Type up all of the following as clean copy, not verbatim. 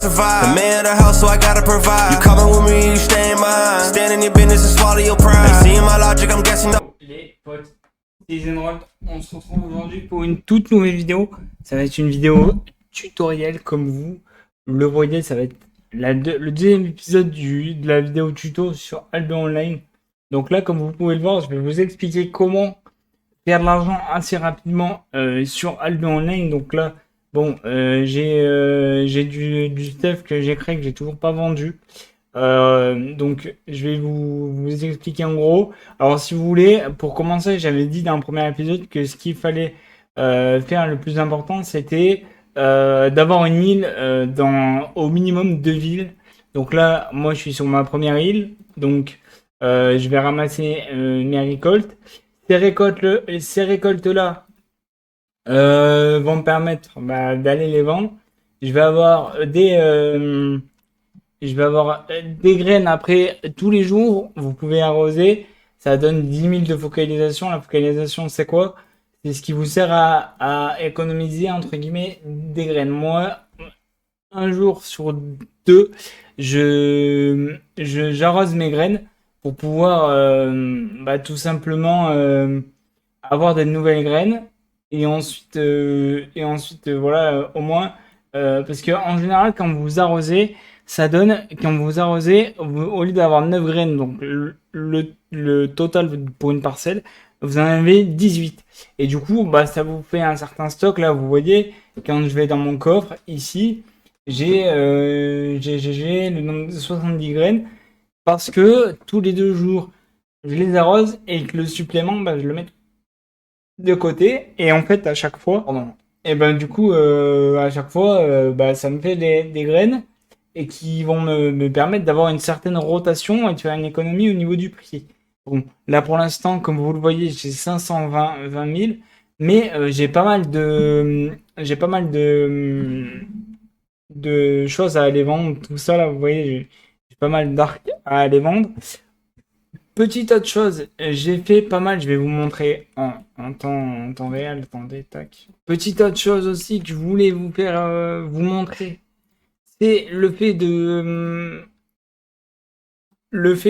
survive. The man of the house, so I gotta provide. You coming with me, you staying behind. Stand in your business and swallow your pride. Ain't seeing my logic, I'm guessing. Les potes, c'est Zenroth. On se retrouve aujourd'hui pour une toute nouvelle vidéo. Ça va être une vidéo tutoriel comme vous le voyez. Ça va être le deuxième épisode de la vidéo tuto sur Albion Online. Donc là, comme vous pouvez le voir, je vais vous expliquer comment faire de l'argent assez rapidement sur Albion Online. Donc là, bon, j'ai du stuff que j'ai créé que j'ai toujours pas vendu. Donc je vais vous expliquer en gros. Alors si vous voulez, pour commencer, j'avais dit dans le premier épisode que ce qu'il fallait faire le plus important, c'était d'avoir une île dans au minimum 2 villes. Donc là, moi je suis sur ma première île, donc je vais ramasser mes récoltes. Ces récoltes-là vont me permettre d'aller les vendre. Je vais avoir des graines après tous les jours. Vous pouvez arroser. Ça donne 10 000 de focalisation. La focalisation, c'est quoi? C'est ce qui vous sert à économiser, entre guillemets, des graines. Moi, un jour sur deux, j'arrose mes graines pour pouvoir tout simplement avoir des nouvelles graines. Et ensuite, voilà, au moins, parce que en général, quand vous arrosez, ça donne, quand vous arrosez, au lieu d'avoir 9 graines, donc le total pour une parcelle, vous en avez 18. Et du coup, ça vous fait un certain stock. Là, vous voyez, quand je vais dans mon coffre, ici, j'ai le nombre de 70 graines, parce que tous les 2 jours, je les arrose et que le supplément, je le mets de côté. Et en fait, à chaque fois, du coup, à chaque fois, ça me fait des graines et qui vont me permettre d'avoir une certaine rotation et de faire une économie au niveau du prix. Bon, là pour l'instant, comme vous le voyez, j'ai 520 000, mais j'ai pas mal de choses à aller vendre. Tout ça là, vous voyez, j'ai pas mal d'arcs à aller vendre. Petite autre chose, j'ai fait pas mal, je vais vous montrer en temps réel. Attendez, tac. Petite autre chose aussi que je voulais vous faire vous montrer. C'est le fait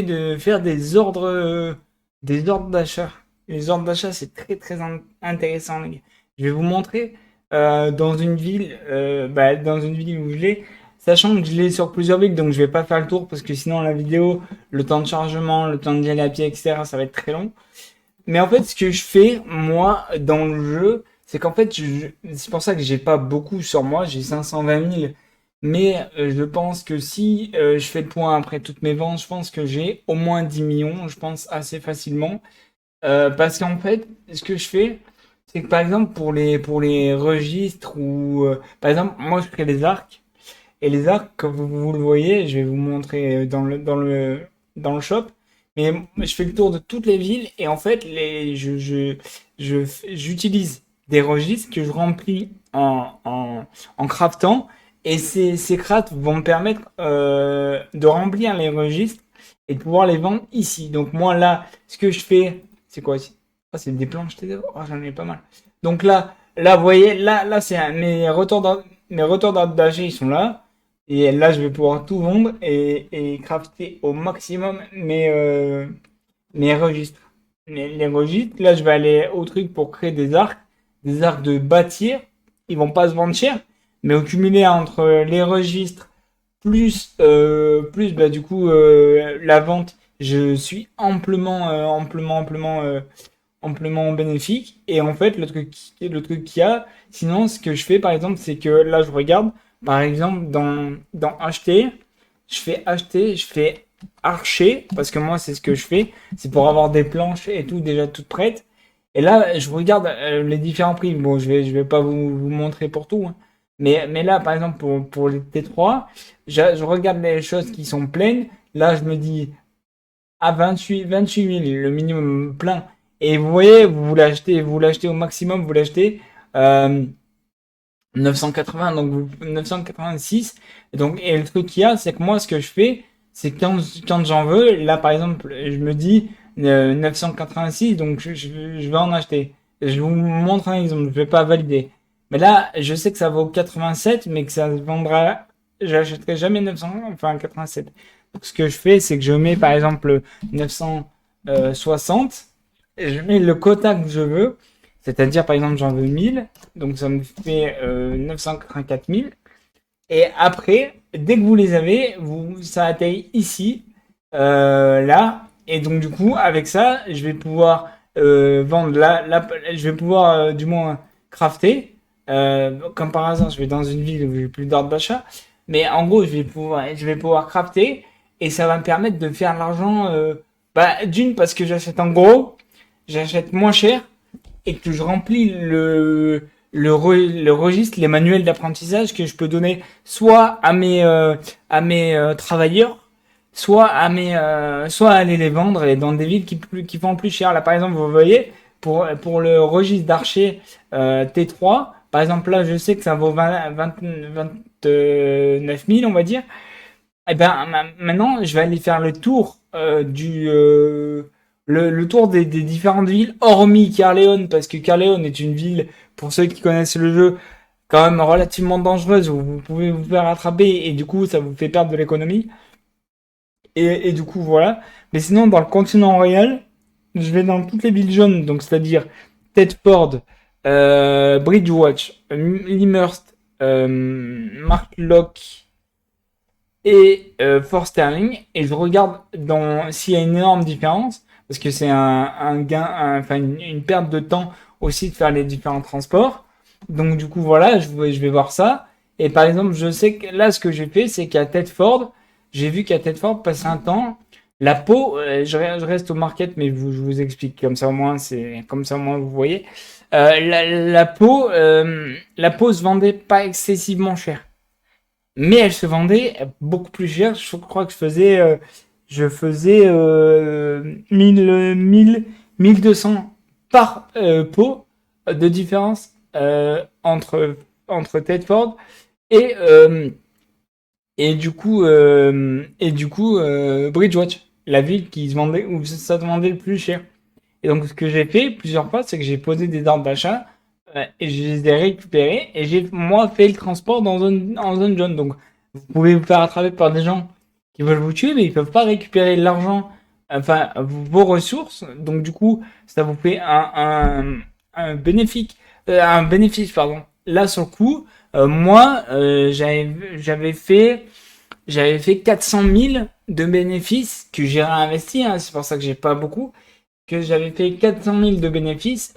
de faire des ordres d'achat. Les ordres d'achat, c'est très très intéressant, les gars. Je vais vous montrer dans une ville où je l'ai, sachant que je l'ai sur plusieurs villes, donc je vais pas faire le tour parce que sinon la vidéo, le temps de chargement, le temps d'y aller à pied, etc., ça va être très long. Mais en fait, ce que je fais moi dans le jeu, c'est qu'en fait, c'est pour ça que j'ai pas beaucoup sur moi, j'ai 520 000. Mais je pense que si je fais le point après toutes mes ventes, je pense que j'ai au moins 10 millions, je pense assez facilement. Parce qu'en fait, ce que je fais, c'est que par exemple pour les registres ou par exemple, moi je crée des arcs. Et les arcs, comme vous le voyez, je vais vous montrer dans le shop. Mais je fais le tour de toutes les villes et en fait, j'utilise des registres que je remplis en craftant. Et ces crafts vont me permettre de remplir les registres et de pouvoir les vendre ici. Donc moi là, ce que je fais, c'est quoi ici? Ah, c'est des planches TD. Oh, j'en ai pas mal. Donc là, vous voyez, là c'est mes retours d'achat, ils sont là. Et là, je vais pouvoir tout vendre et crafter au maximum mes registres. Les registres, là, je vais aller au truc pour créer des arcs de bâtir. Ils vont pas se vendre cher. Mais au cumulé entre les registres plus du coup la vente, je suis amplement bénéfique. Et en fait, le truc qu'il y a, sinon ce que je fais par exemple, c'est que là je regarde par exemple dans acheter, je fais archer parce que moi c'est ce que je fais, c'est pour avoir des planches et tout déjà toutes prêtes. Et là je regarde les différents prix. Bon, je vais pas vous montrer pour tout, hein. Mais là, par exemple, pour les T3, je regarde les choses qui sont pleines. Là, je me dis à 28 000, le minimum plein. Et vous voyez, vous l'achetez au maximum, vous l'achetez 980, donc 986. Et le truc qu'il y a, c'est que moi, ce que je fais, c'est quand j'en veux, là, par exemple, je me dis 986, donc je vais en acheter. Je vous montre un exemple, je vais pas valider. Mais là, je sais que ça vaut 87, mais que ça se vendra j'achèterai jamais 987. Donc, ce que je fais, c'est que je mets par exemple 960, et je mets le quota que je veux, c'est-à-dire par exemple j'en veux 1000, donc ça me fait 984 000. Et après, dès que vous les avez, ça atteigne ici, là, et donc du coup, avec ça, je vais pouvoir vendre je vais pouvoir du moins crafter. Comme par hasard, je vais dans une ville où j'ai plus d'ordre d'achat, mais en gros, je vais pouvoir crafter et ça va me permettre de faire de l'argent. D'une parce que j'achète en gros, j'achète moins cher et que je remplis le registre, les manuels d'apprentissage que je peux donner soit à mes travailleurs, soit aller les vendre et dans des villes qui font plus cher. Là, par exemple, vous voyez, pour le registre d'archer T3, par exemple, là, je sais que ça vaut 29 000, on va dire. Eh ben, maintenant, je vais aller faire le tour le tour des différentes villes, hormis Caerleon, parce que Caerleon est une ville, pour ceux qui connaissent le jeu, quand même relativement dangereuse, où vous pouvez vous faire attraper, et du coup, ça vous fait perdre de l'économie. Et du coup, voilà. Mais sinon, dans le continent royal, je vais dans toutes les villes jaunes, donc c'est-à-dire Tedford, Bridgewatch, Limhurst, Marklock et Fort Sterling, et je regarde s'il y a une énorme différence, parce que c'est un gain, enfin une perte de temps aussi de faire les différents transports. Donc du coup, voilà, je vais voir ça. Et par exemple, je sais que là, ce que j'ai fait, c'est qu'à Tedford, j'ai vu qu'à Tedford, passé un temps, la peau, je reste au market, mais je vous explique comme ça au moins, c'est comme ça au moins vous voyez. La peau se vendait pas excessivement cher, mais elle se vendait beaucoup plus cher. Je crois que je faisais 1200 par peau de différence entre Tedford et euh, et du coup Bridgewatch, la ville qui se vendait où ça se vendait le plus cher. Et donc ce que j'ai fait plusieurs fois, c'est que j'ai posé des ordres d'achat et je les ai récupérés et j'ai moi fait le transport en zone jaune. Donc vous pouvez vous faire attraper par des gens qui veulent vous tuer, mais ils peuvent pas récupérer l'argent, enfin vos ressources. Donc du coup, ça vous fait un bénéfice, pardon. Là sur le coup, moi, j'avais fait 400 000 de bénéfices que j'ai réinvesti. Hein, c'est pour ça que j'ai pas beaucoup. Que j'avais fait 400 000 de bénéfices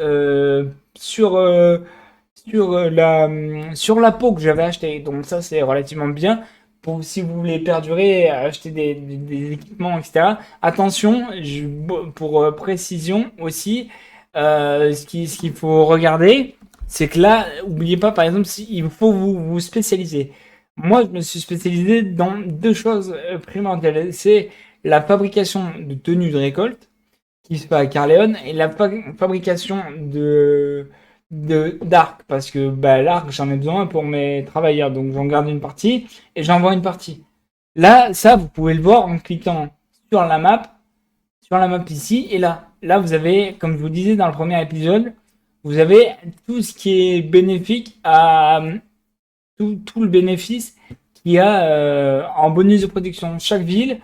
sur la peau que j'avais acheté. Donc ça, c'est relativement bien. Pour, si vous voulez perdurer, acheter des équipements, etc. Attention, pour précision aussi, ce qu'il faut regarder, c'est que là, oubliez pas, par exemple, il faut vous spécialiser. Moi, je me suis spécialisé dans deux choses primordiales. C'est la fabrication de tenues de récolte qui se fait à Caerleon et la fabrication d'arc parce que bah, l'arc j'en ai besoin pour mes travailleurs donc j'en garde une partie et j'en vends une partie. Là, ça vous pouvez le voir en cliquant sur la map ici et là vous avez, comme je vous disais dans le premier épisode, vous avez tout ce qui est bénéfique à tout le bénéfice qu'il y a en bonus de production. Chaque ville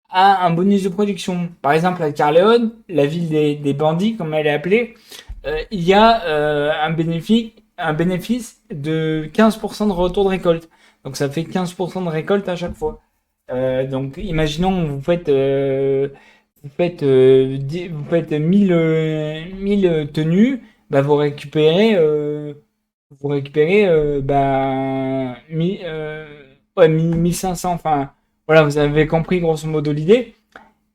a un bonus de production. Par exemple, à Caerleon, la ville des bandits, comme elle est appelée, il y a un bénéfice de 15% de retour de récolte. Donc ça fait 15% de récolte à chaque fois. Donc imaginons vous faites 1000 tenues, bah, vous récupérez 1500, enfin voilà, vous avez compris grosso modo l'idée.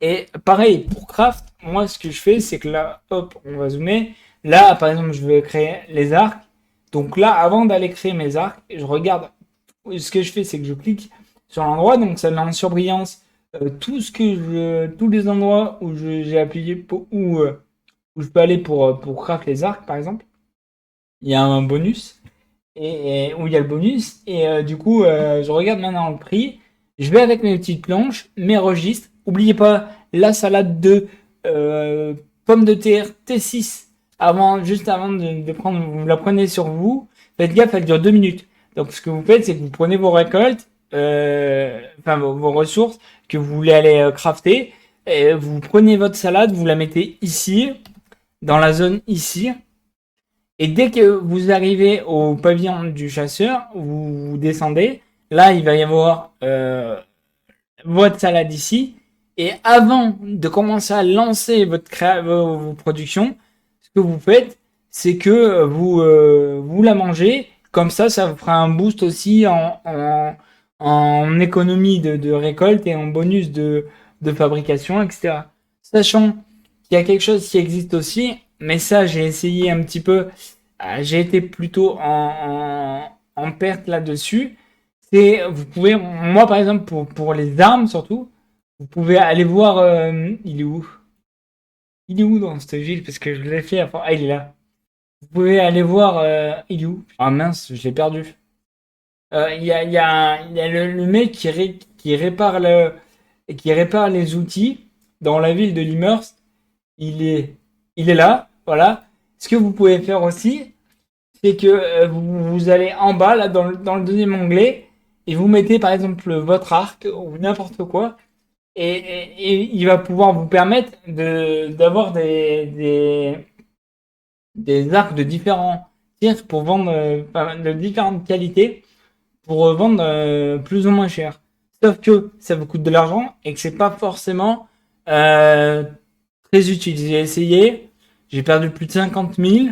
Et pareil, pour craft, moi ce que je fais, c'est que là, hop, on va zoomer. Là, par exemple, je veux créer les arcs. Donc là, avant d'aller créer mes arcs, je regarde. Ce que je fais, c'est que je clique sur l'endroit. Donc ça met en surbrillance tous les endroits où j'ai appuyé où je peux aller pour craft les arcs, par exemple. Il y a un bonus et où il y a le bonus. Et du coup, je regarde maintenant le prix. Je vais avec mes petites planches, mes registres. Oubliez pas la salade de pommes de terre T6 juste avant de prendre, vous la prenez sur vous. Faites gaffe, elle dure 2 minutes. Donc ce que vous faites, c'est que vous prenez vos récoltes enfin vos ressources que vous voulez aller crafter. Et vous prenez votre salade, vous la mettez ici, dans la zone ici. Et dès que vous arrivez au pavillon du chasseur, vous descendez. Là, il va y avoir votre salade ici. Et avant de commencer à lancer vos productions, ce que vous faites, c'est que vous la mangez. Comme ça vous fera un boost aussi en économie de récolte et en bonus de fabrication, etc. Sachant qu'il y a quelque chose qui existe aussi, mais ça, j'ai essayé un petit peu, j'ai été plutôt en perte là-dessus. C'est, vous pouvez, moi par exemple, pour les armes surtout, vous pouvez aller voir, il est où? Il est où dans cette ville? Parce que je l'ai fait avant. Ah, il est là. Vous pouvez aller voir, il est où? Ah mince, je l'ai perdu. Il y a le mec qui répare les outils dans la ville de Limmerst. Il est, il est là, voilà. Ce que vous pouvez faire aussi, c'est que vous allez en bas, là, dans le deuxième onglet, et vous mettez par exemple votre arc ou n'importe quoi, et il va pouvoir vous permettre d'avoir des arcs de différents tirs pour vendre, enfin, de différentes qualités pour vendre plus ou moins cher. Sauf que ça vous coûte de l'argent et que c'est pas forcément euh, très utile. J'ai essayé, j'ai perdu plus de 50 000.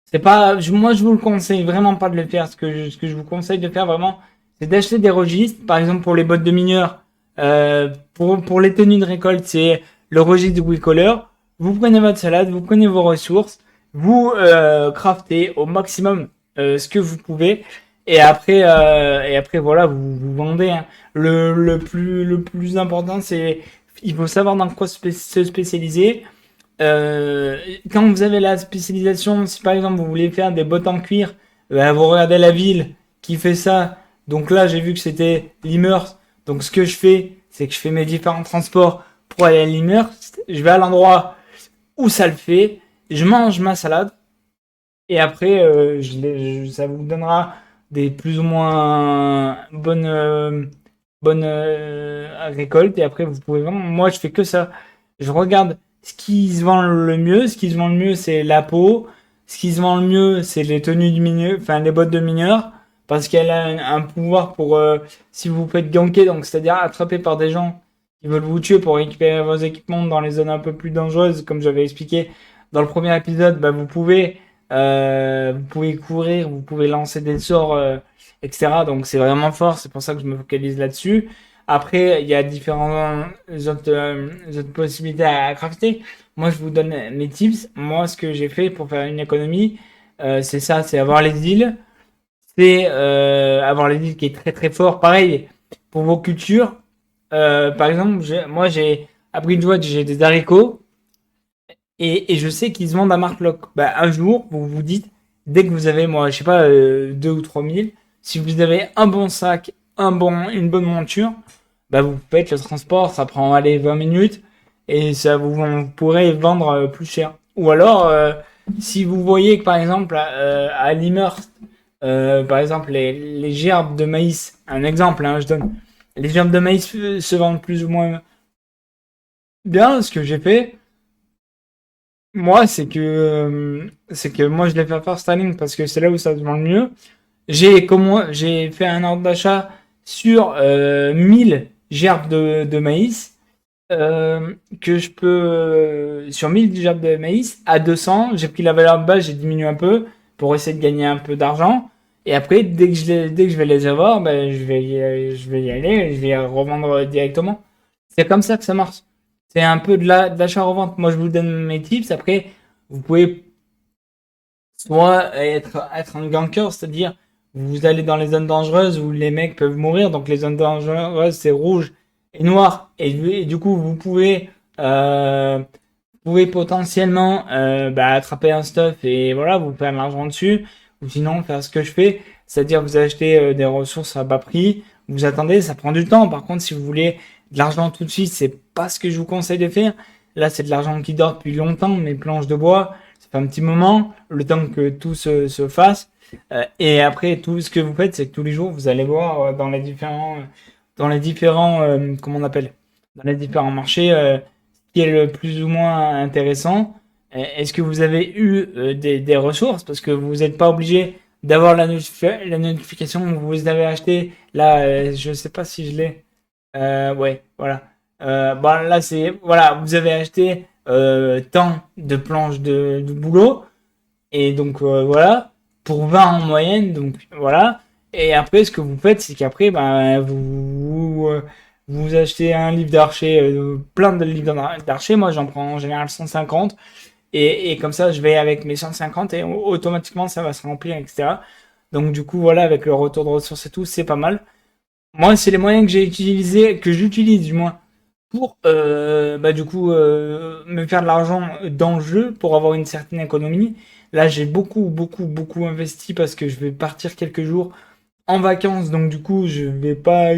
C'est pas, moi je vous le conseille vraiment pas de le faire. Ce que je vous conseille de faire vraiment, c'est d'acheter des registres. Par exemple pour les bottes de mineurs, pour les tenues de récolte, c'est le registre de bricoleur. Vous prenez votre salade, vous prenez vos ressources, vous craftez au maximum ce que vous pouvez. Et après voilà, vous vendez. Hein. Le plus important, c'est il faut savoir dans quoi se spécialiser. Euh, Quand vous avez la spécialisation, si par exemple vous voulez faire des bottes en cuir, vous regardez la ville qui fait ça. Donc là, j'ai vu que c'était Limers. Donc ce que je fais, c'est que je fais mes différents transports pour aller à Limers. Je vais à l'endroit où ça le fait. Je mange ma salade. Et après, ça vous donnera des plus ou moins bonnes récoltes. Et après, vous pouvez vendre. Moi, je fais que ça. Je regarde ce qui se vend le mieux. Ce qui se vend le mieux, c'est la peau. Ce qui se vend le mieux, c'est les tenues du mineur, enfin les bottes de mineur. Parce qu'elle a un pouvoir pour, si vous faites ganker, donc c'est-à-dire attrapé par des gens qui veulent vous tuer pour récupérer vos équipements dans les zones un peu plus dangereuses, comme j'avais expliqué dans le premier épisode, bah, vous pouvez courir, vous pouvez lancer des sorts, etc. Donc c'est vraiment fort, c'est pour ça que je me focalise là-dessus. Après, il y a différentes autres possibilités à crafter. Moi, je vous donne mes tips. Moi, ce que j'ai fait pour faire une économie, c'est ça, c'est avoir les îles. C'est avoir les îles qui est très très fort. Pareil, pour vos cultures, par exemple, moi j'ai à Bridgewater, j'ai des haricots. Et je sais qu'ils se vendent à Marklock. Bah, un jour, vous vous dites, dès que vous avez, moi, je sais pas, 2 ou 3 000, si vous avez un bon sac, une bonne monture, bah, vous faites le transport, ça prend, allez, 20 minutes, et vous pourrez vendre plus cher. Ou alors, si vous voyez que, par exemple, à Limmerst, par exemple, les gerbes de maïs, un exemple, hein, je donne, les gerbes de maïs se vendent plus ou moins bien, ce que j'ai fait, moi, c'est que moi je l'ai fait faire Starlink parce que c'est là où ça se vend le mieux. J'ai fait un ordre d'achat sur 1000 gerbes de maïs que je peux sur 1000 gerbes de maïs à 200. J'ai pris la valeur de base, j'ai diminué un peu pour essayer de gagner un peu d'argent. Et après, dès que je vais les avoir, ben, je vais y aller, je vais les revendre directement. C'est comme ça que ça marche. C'est un peu de l'achat-revente. Moi, je vous donne mes tips. Après, vous pouvez soit être un ganker, c'est-à-dire vous allez dans les zones dangereuses où les mecs peuvent mourir. Donc, les zones dangereuses, c'est rouge et noir. Et du coup, vous pouvez potentiellement attraper un stuff et voilà, vous faire de l'argent dessus. Ou sinon, faire ce que je fais, c'est-à-dire vous achetez des ressources à bas prix. Vous attendez, ça prend du temps. Par contre, si vous voulez de l'argent tout de suite, c'est pas ce que je vous conseille de faire. Là, c'est de l'argent qui dort depuis longtemps. Mes planches de bois, ça fait un petit moment, le temps que tout se fasse. Et après, tout ce que vous faites, c'est que tous les jours, vous allez voir dans les différents, comment on appelle, dans les différents marchés, ce qui est le plus ou moins intéressant. Est-ce que vous avez eu des ressources? Parce que vous n'êtes pas obligé d'avoir la notification que vous avez acheté. Là, je sais pas si je l'ai. Ouais, voilà. Bon, là, c'est, voilà, vous avez acheté tant de planches de boulot. Et donc, voilà, pour 20 en moyenne. Donc, voilà. Et après, ce que vous faites, c'est qu'après, ben, vous achetez un livre d'archer, plein de livres d'archer. Moi, j'en prends en général 150. Et comme ça, je vais avec mes 150 et automatiquement, ça va se remplir, etc. Donc, du coup, voilà, avec le retour de ressources et tout, c'est pas mal. Moi, c'est les moyens que j'ai utilisés, que j'utilise du moins, pour bah, du coup me faire de l'argent dans le jeu, pour avoir une certaine économie. Là, j'ai beaucoup investi parce que je vais partir quelques jours en vacances, donc du coup, je vais pas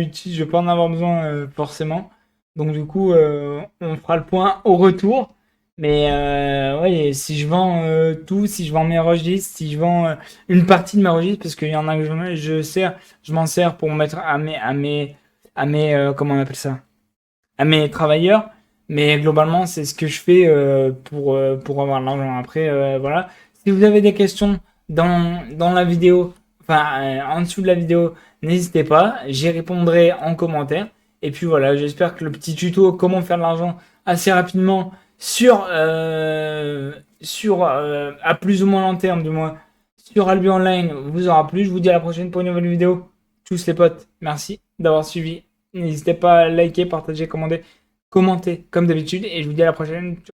en avoir besoin forcément. Donc du coup, on fera le point au retour. Mais ouais, si je vends tout, si je vends mes registres, si je vends une partie de mes registres, parce qu'il y en a que je m'en sers pour mettre comment on appelle ça? À mes travailleurs. Mais globalement, c'est ce que je fais pour avoir de l'argent. Après, voilà. Si vous avez des questions dans la vidéo, enfin en dessous de la vidéo, n'hésitez pas, j'y répondrai en commentaire. Et puis voilà, j'espère que le petit tuto comment faire de l'argent assez rapidement à plus ou moins long terme du moins sur Albion Online vous aura plu. Je vous dis à la prochaine pour une nouvelle vidéo. Tous les potes, merci d'avoir suivi. N'hésitez pas à liker, partager, commenter comme d'habitude. Et je vous dis à la prochaine. Ciao.